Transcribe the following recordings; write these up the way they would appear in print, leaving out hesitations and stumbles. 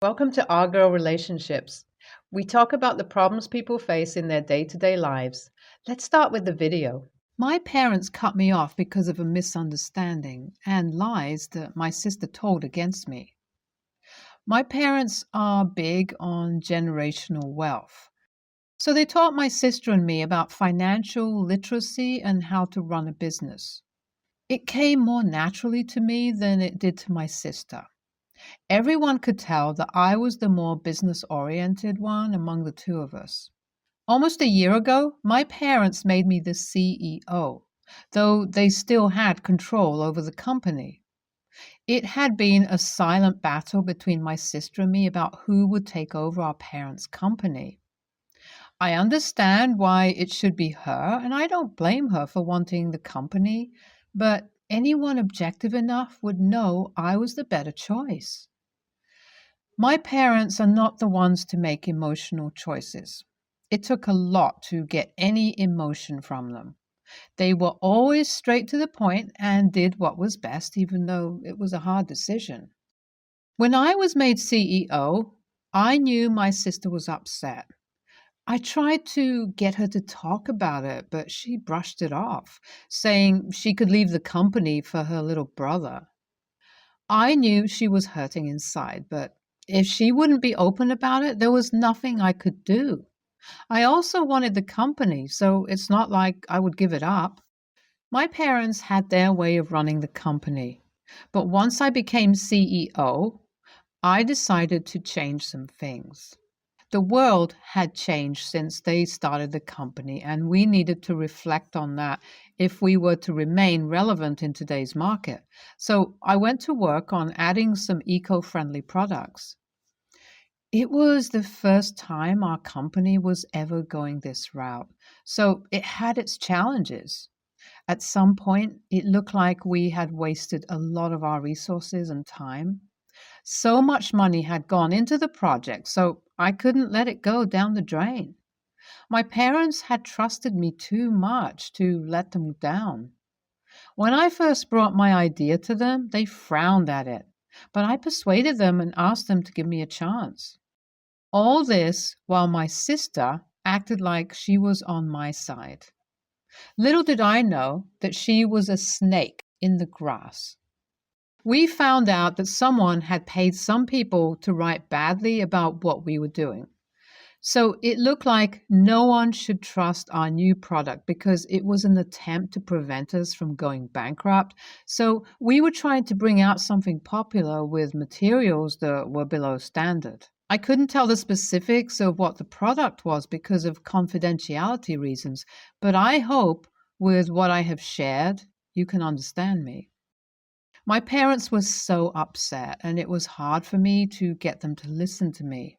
Welcome to Our Girl Relationships. We talk about the problems people face in their day-to-day lives. Let's start with the video. My parents cut me off because of a misunderstanding and lies that my sister told against me. My parents are big on generational wealth. So they taught my sister and me about financial literacy and how to run a business. It came more naturally to me than it did to my sister. Everyone could tell that I was the more business-oriented one among the two of us. Almost a year ago, my parents made me the CEO, though they still had control over the company. It had been a silent battle between my sister and me about who would take over our parents' company. I understand why it should be her, and I don't blame her for wanting the company, but anyone objective enough would know I was the better choice. My parents are not the ones to make emotional choices. It took a lot to get any emotion from them. They were always straight to the point and did what was best, even though it was a hard decision. When I was made CEO, I knew my sister was upset. I tried to get her to talk about it, but she brushed it off, saying she could leave the company for her little brother. I knew she was hurting inside, but if she wouldn't be open about it, there was nothing I could do. I also wanted the company, so it's not like I would give it up. My parents had their way of running the company, but once I became CEO, I decided to change some things. The world had changed since they started the company, and we needed to reflect on that if we were to remain relevant in today's market. So I went to work on adding some eco-friendly products. It was the first time our company was ever going this route, so it had its challenges. At some point, it looked like we had wasted a lot of our resources and time. So much money had gone into the project, so I couldn't let it go down the drain. My parents had trusted me too much to let them down. When I first brought my idea to them, they frowned at it, but I persuaded them and asked them to give me a chance. All this while my sister acted like she was on my side. Little did I know that she was a snake in the grass. We found out that someone had paid some people to write badly about what we were doing. So it looked like no one should trust our new product because it was an attempt to prevent us from going bankrupt. So we were trying to bring out something popular with materials that were below standard. I couldn't tell the specifics of what the product was because of confidentiality reasons, but I hope with what I have shared, you can understand me. My parents were so upset, and it was hard for me to get them to listen to me.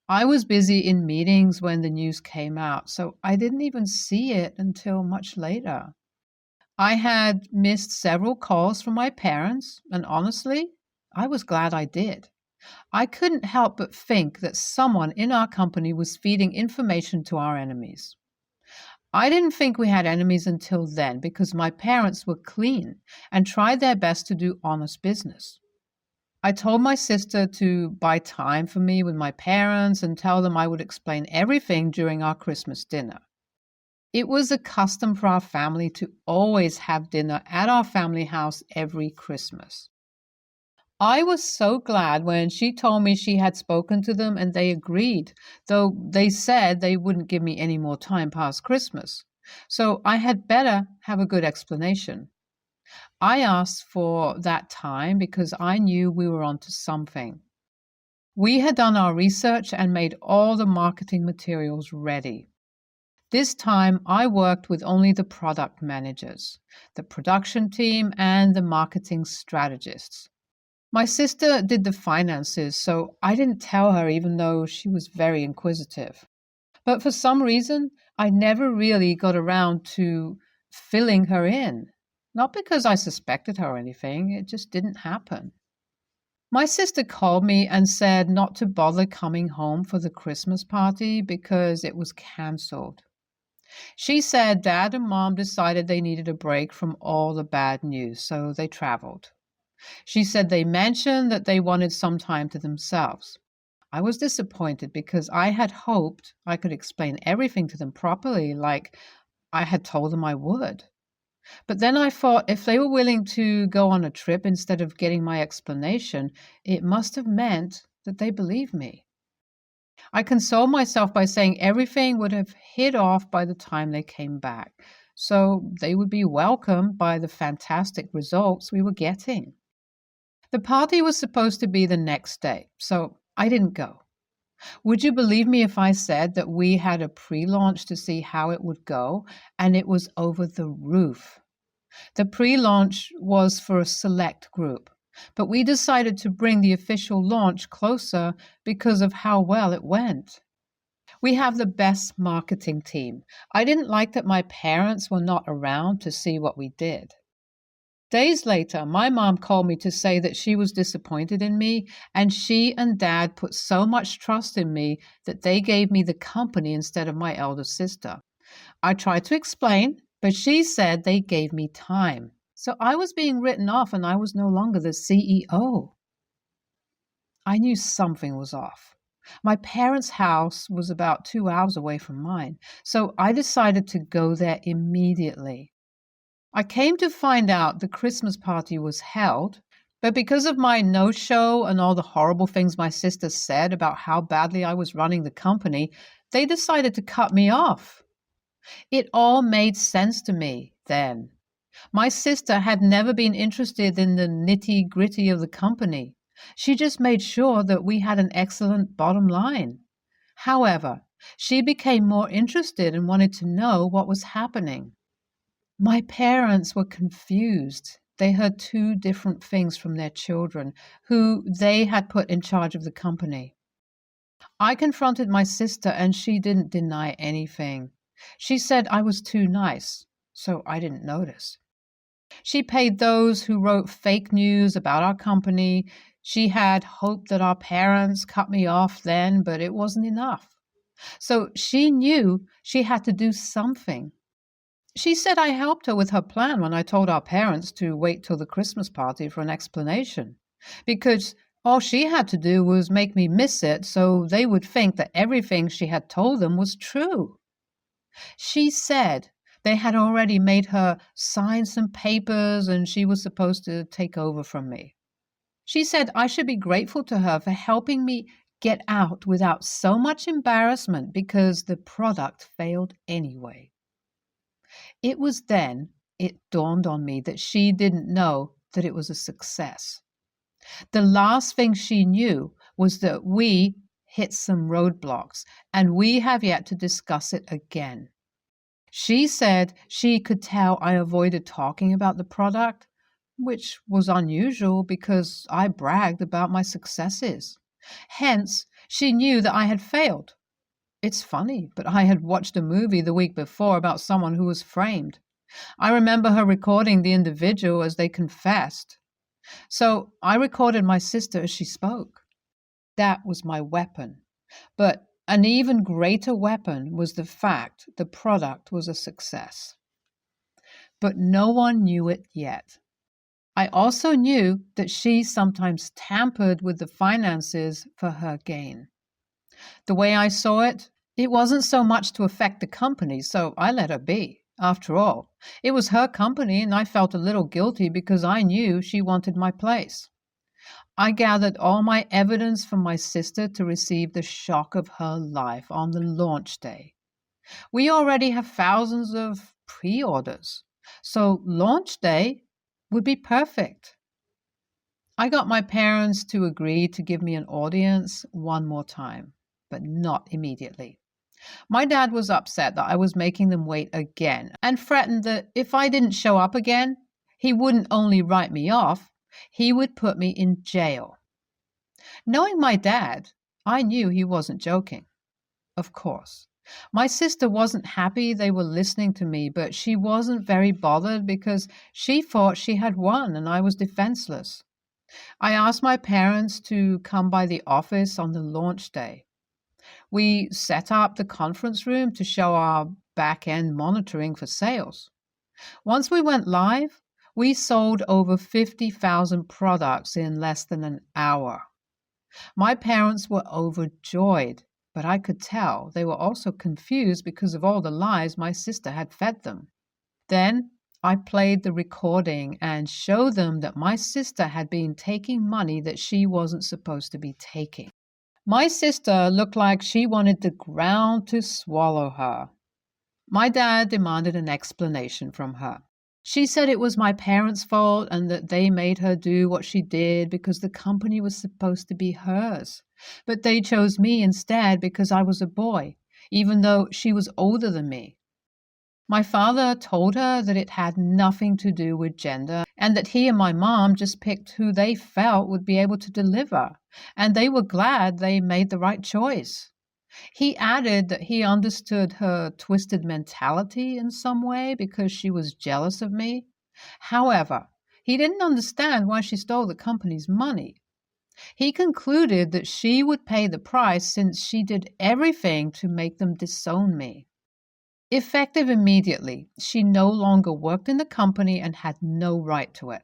I was busy in meetings when the news came out, so I didn't even see it until much later. I had missed several calls from my parents, and honestly, I was glad I did. I couldn't help but think that someone in our company was feeding information to our enemies. I didn't think we had enemies until then because my parents were clean and tried their best to do honest business. I told my sister to buy time for me with my parents and tell them I would explain everything during our Christmas dinner. It was a custom for our family to always have dinner at our family house every Christmas. I was so glad when she told me she had spoken to them and they agreed, though they said they wouldn't give me any more time past Christmas. So I had better have a good explanation. I asked for that time because I knew we were onto something. We had done our research and made all the marketing materials ready. This time I worked with only the product managers, the production team, and the marketing strategists. My sister did the finances, so I didn't tell her even though she was very inquisitive. But for some reason, I never really got around to filling her in. Not because I suspected her or anything, it just didn't happen. My sister called me and said not to bother coming home for the Christmas party because it was cancelled. She said Dad and Mom decided they needed a break from all the bad news, so they traveled. She said they mentioned that they wanted some time to themselves. I was disappointed because I had hoped I could explain everything to them properly, like I had told them I would. But then I thought if they were willing to go on a trip instead of getting my explanation, it must have meant that they believed me. I consoled myself by saying everything would have hit off by the time they came back, so they would be welcomed by the fantastic results we were getting. The party was supposed to be the next day, so I didn't go. Would you believe me if I said that we had a pre-launch to see how it would go, and it was over the roof? The pre-launch was for a select group, but we decided to bring the official launch closer because of how well it went. We have the best marketing team. I didn't like that my parents were not around to see what we did. Days later, my mom called me to say that she was disappointed in me, and she and dad put so much trust in me that they gave me the company instead of my elder sister. I tried to explain, but she said they gave me time. So I was being written off and I was no longer the CEO. I knew something was off. My parents' house was about 2 hours away from mine, so I decided to go there immediately. I came to find out the Christmas party was held, but because of my no-show and all the horrible things my sister said about how badly I was running the company, they decided to cut me off. It all made sense to me then. My sister had never been interested in the nitty-gritty of the company. She just made sure that we had an excellent bottom line. However, she became more interested and wanted to know what was happening. My parents were confused. They heard two different things from their children, who they had put in charge of the company. I confronted my sister, and she didn't deny anything. She said I was too nice, so I didn't notice. She paid those who wrote fake news about our company. She had hoped that our parents cut me off then, but it wasn't enough. So she knew she had to do something. She said I helped her with her plan when I told our parents to wait till the Christmas party for an explanation, because all she had to do was make me miss it so they would think that everything she had told them was true. She said they had already made her sign some papers and she was supposed to take over from me. She said I should be grateful to her for helping me get out without so much embarrassment because the product failed anyway. It was then it dawned on me that she didn't know that it was a success. The last thing she knew was that we hit some roadblocks, and we have yet to discuss it again. She said she could tell I avoided talking about the product, which was unusual because I bragged about my successes. Hence, she knew that I had failed. It's funny, but I had watched a movie the week before about someone who was framed. I remember her recording the individual as they confessed. So I recorded my sister as she spoke. That was my weapon. But an even greater weapon was the fact the product was a success. But no one knew it yet. I also knew that she sometimes tampered with the finances for her gain. The way I saw it, it wasn't so much to affect the company, so I let her be. After all, it was her company, and I felt a little guilty because I knew she wanted my place. I gathered all my evidence from my sister to receive the shock of her life on the launch day. We already have thousands of pre-orders, so launch day would be perfect. I got my parents to agree to give me an audience one more time, but not immediately. My dad was upset that I was making them wait again and threatened that if I didn't show up again, he wouldn't only write me off, he would put me in jail. Knowing my dad, I knew he wasn't joking. Of course. My sister wasn't happy they were listening to me, but she wasn't very bothered because she thought she had won and I was defenseless. I asked my parents to come by the office on the launch day. We set up the conference room to show our back-end monitoring for sales. Once we went live, We sold over 50,000 products in less than an hour. My parents were overjoyed, but I could tell they were also confused because of all the lies my sister had fed them. Then I played the recording and showed them that my sister had been taking money that she wasn't supposed to be taking. My sister looked like she wanted the ground to swallow her. My dad demanded an explanation from her. She said it was my parents' fault and that they made her do what she did because the company was supposed to be hers. But they chose me instead because I was a boy, even though she was older than me. My father told her that it had nothing to do with gender and that he and my mom just picked who they felt would be able to deliver, and they were glad they made the right choice. He added that he understood her twisted mentality in some way because she was jealous of me. However, he didn't understand why she stole the company's money. He concluded that she would pay the price since she did everything to make them disown me. Effective immediately, she no longer worked in the company and had no right to it.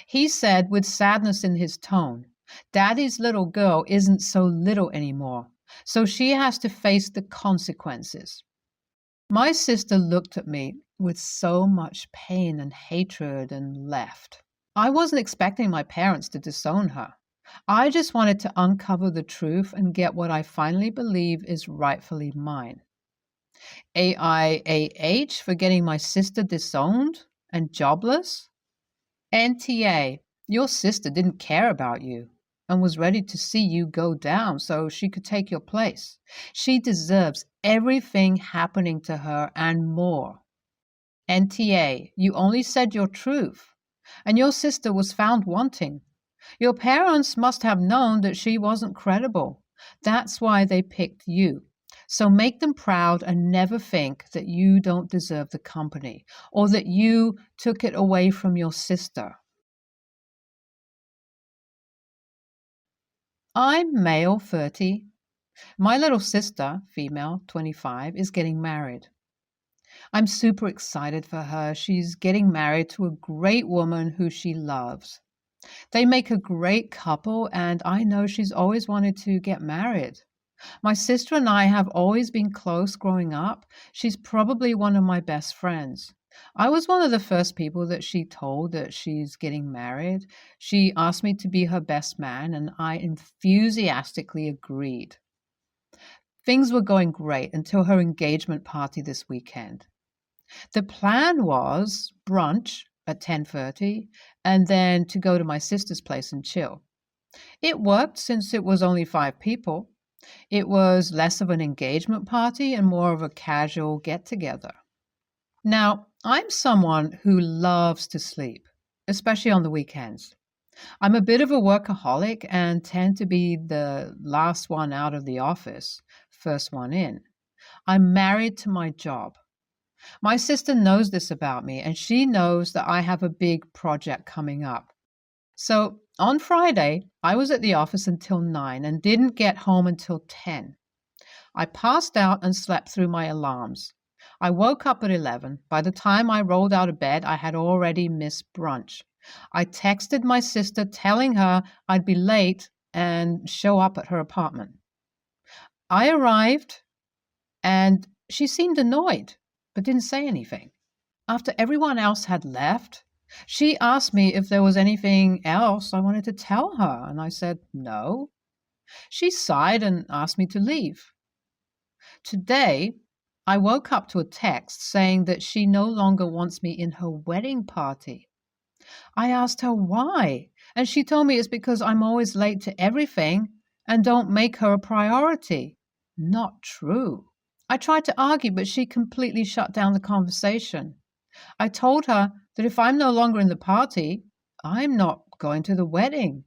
He said with sadness in his tone, "Daddy's little girl isn't so little anymore, so she has to face the consequences." My sister looked at me with so much pain and hatred and left. I wasn't expecting my parents to disown her. I just wanted to uncover the truth and get what I finally believe is rightfully mine. AIAH for getting my sister disowned and jobless? NTA, your sister didn't care about you and was ready to see you go down so she could take your place. She deserves everything happening to her and more. NTA, you only said your truth, and your sister was found wanting. Your parents must have known that she wasn't credible. That's why they picked you. So make them proud and never think that you don't deserve the company or that you took it away from your sister. I'm male 30. My little sister, female 25, is getting married. I'm super excited for her. She's getting married to a great woman who she loves. They make a great couple, and I know she's always wanted to get married. My sister and I have always been close growing up. She's probably one of my best friends. I was one of the first people that she told that she's getting married. She asked me to be her best man, and I enthusiastically agreed. Things were going great until her engagement party this weekend. The plan was brunch at 10:30 and then to go to my sister's place and chill. It worked since it was only 5 people. It was less of an engagement party and more of a casual get-together. Now, I'm someone who loves to sleep, especially on the weekends. I'm a bit of a workaholic and tend to be the last one out of the office, first one in. I'm married to my job. My sister knows this about me, and she knows that I have a big project coming up. So on Friday, I was at the office until 9 and didn't get home until 10. I passed out and slept through my alarms. I woke up at 11. By the time I rolled out of bed, I had already missed brunch. I texted my sister telling her I'd be late and show up at her apartment. I arrived and she seemed annoyed, but didn't say anything. After everyone else had left, she asked me if there was anything else I wanted to tell her, and I said no. She sighed and asked me to leave. Today, I woke up to a text saying that she no longer wants me in her wedding party. I asked her why, and she told me it's because I'm always late to everything and don't make her a priority. Not true. I tried to argue, but she completely shut down the conversation. I told her that if I'm no longer in the party, I'm not going to the wedding.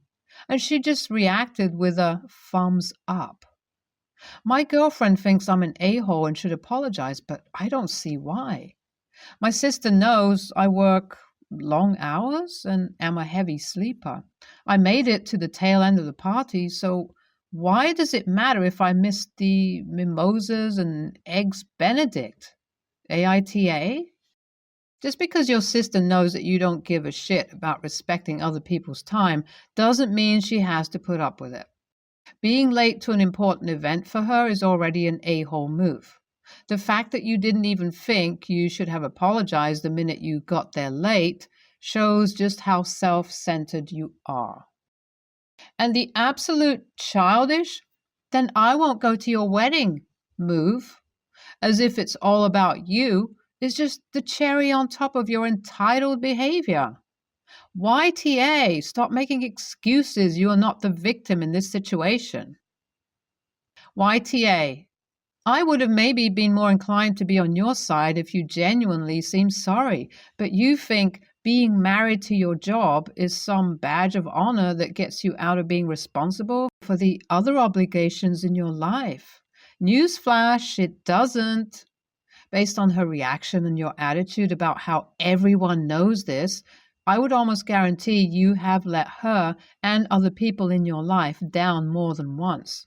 And she just reacted with a thumbs up. My girlfriend thinks I'm an a-hole and should apologize, but I don't see why. My sister knows I work long hours and am a heavy sleeper. I made it to the tail end of the party, so why does it matter if I missed the mimosas and eggs Benedict? AITA? Just because your sister knows that you don't give a shit about respecting other people's time doesn't mean she has to put up with it. Being late to an important event for her is already an a-hole move. The fact that you didn't even think you should have apologized the minute you got there late shows just how self-centered you are. And the absolute childish, then I won't go to your wedding move, as if it's all about you, is just the cherry on top of your entitled behavior. YTA, stop making excuses. You are not the victim in this situation. YTA, I would have maybe been more inclined to be on your side if you genuinely seemed sorry, but you think being married to your job is some badge of honor that gets you out of being responsible for the other obligations in your life. Newsflash, it doesn't. Based on her reaction and your attitude about how everyone knows this, I would almost guarantee you have let her and other people in your life down more than once.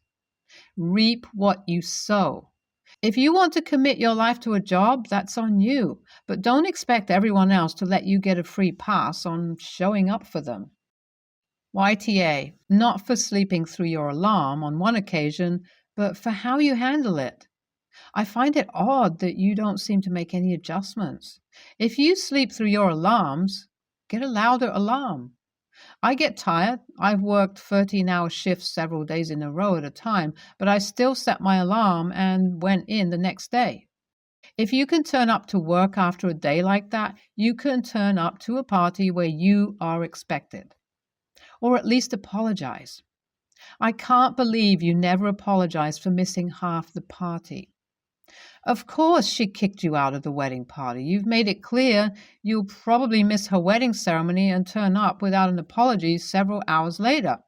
Reap what you sow. If you want to commit your life to a job, that's on you, but don't expect everyone else to let you get a free pass on showing up for them. YTA, not for sleeping through your alarm on one occasion, but for how you handle it. I find it odd that you don't seem to make any adjustments. If you sleep through your alarms, get a louder alarm. I get tired. I've worked 13-hour shifts several days in a row at a time, but I still set my alarm and went in the next day. If you can turn up to work after a day like that, you can turn up to a party where you are expected. Or at least apologize. I can't believe you never apologized for missing half the party. Of course she kicked you out of the wedding party. You've made it clear you'll probably miss her wedding ceremony and turn up without an apology several hours later.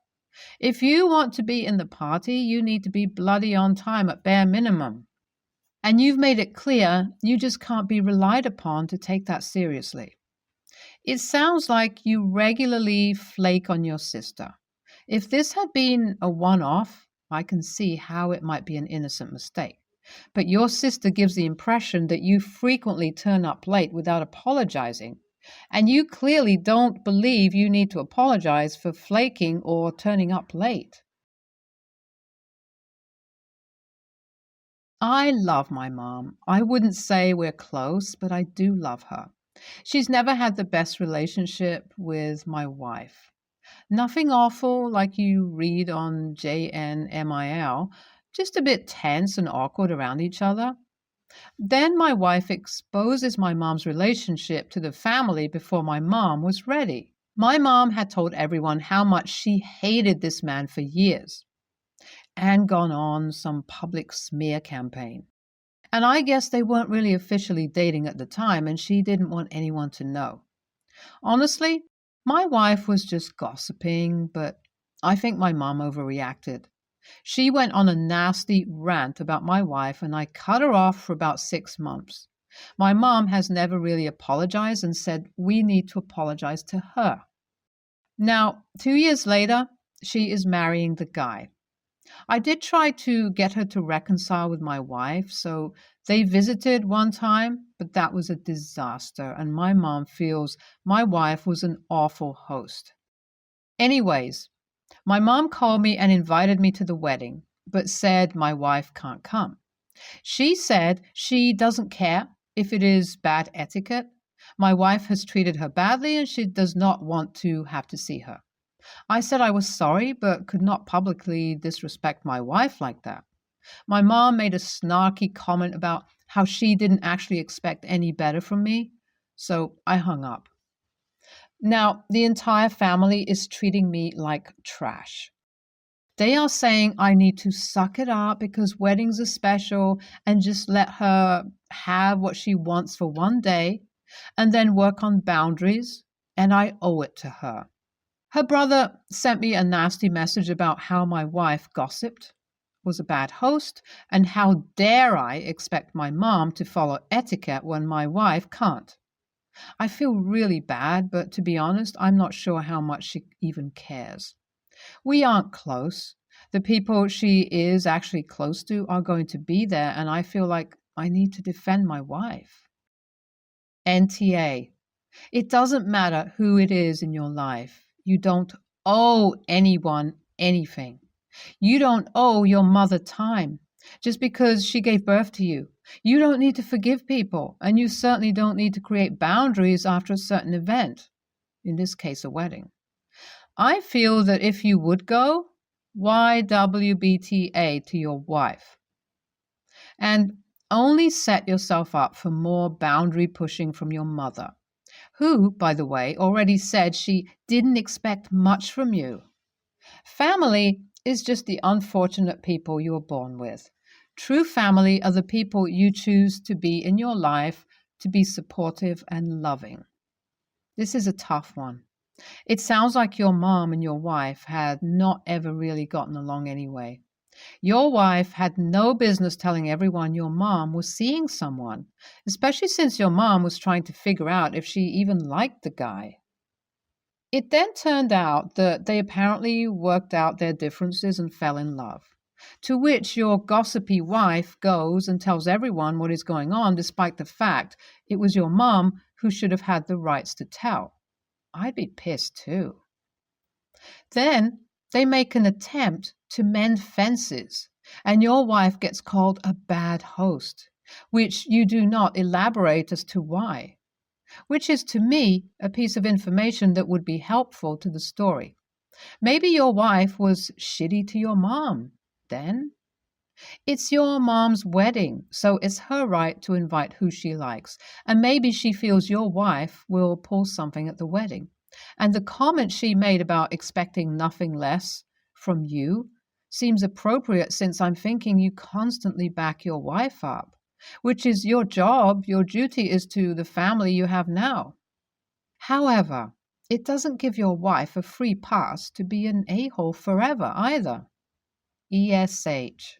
If you want to be in the party, you need to be bloody on time at bare minimum. And you've made it clear you just can't be relied upon to take that seriously. It sounds like you regularly flake on your sister. If this had been a one-off, I can see how it might be an innocent mistake. But your sister gives the impression that you frequently turn up late without apologizing, and you clearly don't believe you need to apologize for flaking or turning up late. I love my mom. I wouldn't say we're close, but I do love her. She's never had the best relationship with my wife. Nothing awful like you read on JNMIL, just a bit tense and awkward around each other. Then my wife exposes my mom's relationship to the family before my mom was ready. My mom had told everyone how much she hated this man for years and gone on some public smear campaign. And I guess they weren't really officially dating at the time, and she didn't want anyone to know. Honestly, my wife was just gossiping, but I think my mom overreacted. She went on a nasty rant about my wife, and I cut her off for about 6 months. My mom has never really apologized and said we need to apologize to her. Now, 2 years later, she is marrying the guy. I did try to get her to reconcile with my wife, so they visited one time, but that was a disaster, and my mom feels my wife was an awful host. Anyways, my mom called me and invited me to the wedding, but said my wife can't come. She said she doesn't care if it is bad etiquette. My wife has treated her badly and she does not want to have to see her. I said I was sorry, but could not publicly disrespect my wife like that. My mom made a snarky comment about how she didn't actually expect any better from me, so I hung up. Now, the entire family is treating me like trash. They are saying I need to suck it up because weddings are special and just let her have what she wants for one day and then work on boundaries, and I owe it to her. Her brother sent me a nasty message about how my wife gossiped, was a bad host, and how dare I expect my mom to follow etiquette when my wife can't. I feel really bad, but to be honest, I'm not sure how much she even cares. We aren't close. The people she is actually close to are going to be there, and I feel like I need to defend my wife. NTA. It doesn't matter who it is in your life. You don't owe anyone anything. You don't owe your mother time just because she gave birth to you. You don't need to forgive people, and you certainly don't need to create boundaries after a certain event, in this case, a wedding. I feel that if you would go, YWBTA to your wife. And only set yourself up for more boundary pushing from your mother, who, by the way, already said she didn't expect much from you. Family is just the unfortunate people you were born with. True family are the people you choose to be in your life, to be supportive and loving. This is a tough one. It sounds like your mom and your wife had not ever really gotten along anyway. Your wife had no business telling everyone your mom was seeing someone, especially since your mom was trying to figure out if she even liked the guy. It then turned out that they apparently worked out their differences and fell in love, to which your gossipy wife goes and tells everyone what is going on, despite the fact it was your mom who should have had the rights to tell. I'd be pissed too. Then they make an attempt to mend fences, and your wife gets called a bad host, which you do not elaborate as to why, which is to me a piece of information that would be helpful to the story. Maybe your wife was shitty to your mom then. It's your mom's wedding, so it's her right to invite who she likes, and maybe she feels your wife will pull something at the wedding. And the comment she made about expecting nothing less from you seems appropriate, since I'm thinking you constantly back your wife up, which is your job. Your duty is to the family you have now. However, it doesn't give your wife a free pass to be an a-hole forever either. ESH.